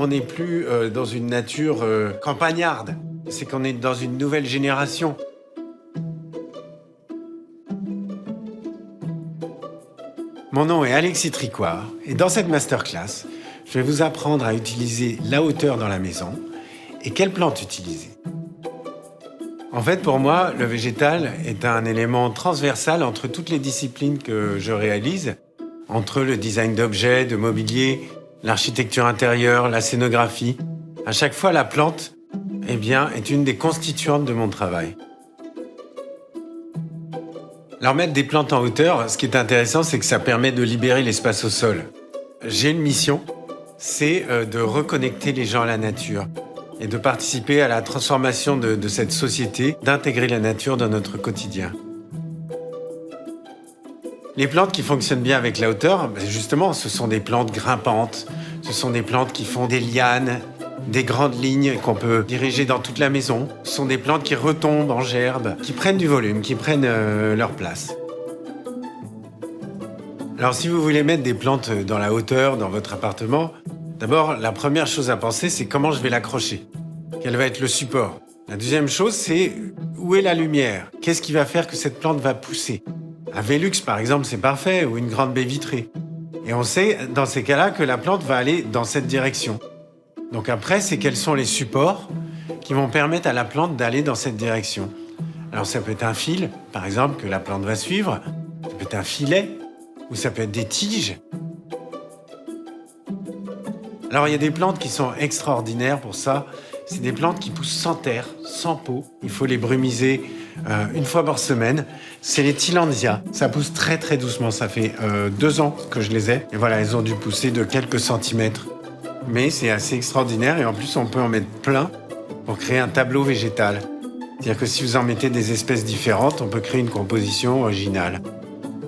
qu'on n'est plus dans une nature campagnarde. C'est qu'on est dans une nouvelle génération. Mon nom est Alexis Tricoire et dans cette masterclass, je vais vous apprendre à utiliser la hauteur dans la maison et quelles plantes utiliser. En fait, pour moi, le végétal est un élément transversal entre toutes les disciplines que je réalise, entre le design d'objets, de mobilier, l'architecture intérieure, la scénographie. À chaque fois, la plante, est une des constituantes de mon travail. Alors, mettre des plantes en hauteur, ce qui est intéressant, c'est que ça permet de libérer l'espace au sol. J'ai une mission, c'est de reconnecter les gens à la nature et de participer à la transformation de cette société, d'intégrer la nature dans notre quotidien. Les plantes qui fonctionnent bien avec la hauteur, justement, ce sont des plantes grimpantes, ce sont des plantes qui font des lianes, des grandes lignes qu'on peut diriger dans toute la maison. Ce sont des plantes qui retombent en gerbe, qui prennent du volume, qui prennent leur place. Alors si vous voulez mettre des plantes dans la hauteur, dans votre appartement, d'abord, la première chose à penser, c'est comment je vais l'accrocher. Quel va être le support? La deuxième chose, c'est où est la lumière? Qu'est-ce qui va faire que cette plante va pousser? Un Velux, par exemple, c'est parfait, ou une grande baie vitrée. Et on sait, dans ces cas-là, que la plante va aller dans cette direction. Donc après, c'est quels sont les supports qui vont permettre à la plante d'aller dans cette direction. Alors ça peut être un fil, par exemple, que la plante va suivre. Ça peut être un filet, ou ça peut être des tiges. Alors il y a des plantes qui sont extraordinaires pour ça. C'est des plantes qui poussent sans terre, sans peau. Il faut les brumiser une fois par semaine. C'est les Tillandsia. Ça pousse très très doucement. Ça fait 2 ans que je les ai. Et voilà, elles ont dû pousser de quelques centimètres. Mais c'est assez extraordinaire et en plus on peut en mettre plein pour créer un tableau végétal. C'est-à-dire que si vous en mettez des espèces différentes, on peut créer une composition originale.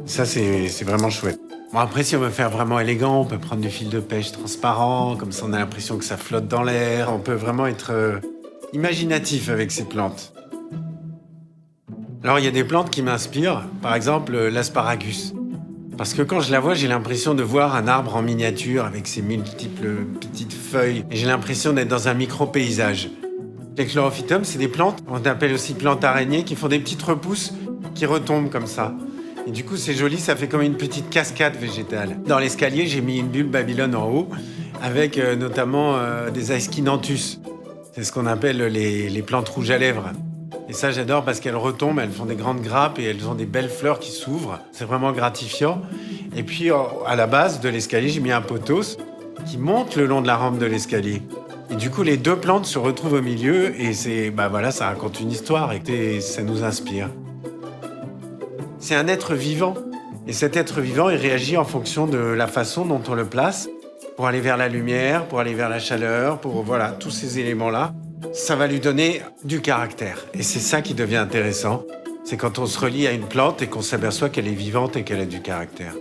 Ça c'est vraiment chouette. Bon après si on veut faire vraiment élégant, on peut prendre du fil de pêche transparent, comme ça on a l'impression que ça flotte dans l'air. On peut vraiment être imaginatif avec ces plantes. Alors il y a des plantes qui m'inspirent, par exemple l'asparagus. Parce que quand je la vois, j'ai l'impression de voir un arbre en miniature avec ses multiples petites feuilles. Et j'ai l'impression d'être dans un micro-paysage. Les chlorophytum, c'est des plantes, on appelle aussi plantes araignées, qui font des petites repousses qui retombent comme ça. Et du coup, c'est joli, ça fait comme une petite cascade végétale. Dans l'escalier, j'ai mis une bulle Babylone en haut, avec notamment des Aescinanthus. C'est ce qu'on appelle les plantes rouges à lèvres. Et ça, j'adore parce qu'elles retombent, elles font des grandes grappes et elles ont des belles fleurs qui s'ouvrent. C'est vraiment gratifiant. Et puis, à la base de l'escalier, j'ai mis un pothos qui monte le long de la rampe de l'escalier. Et du coup, les 2 plantes se retrouvent au milieu et ça raconte une histoire et ça nous inspire. C'est un être vivant. Et cet être vivant, il réagit en fonction de la façon dont on le place pour aller vers la lumière, pour aller vers la chaleur, pour tous ces éléments-là. Ça va lui donner du caractère. Et c'est ça qui devient intéressant. C'est quand on se relie à une plante et qu'on s'aperçoit qu'elle est vivante et qu'elle a du caractère.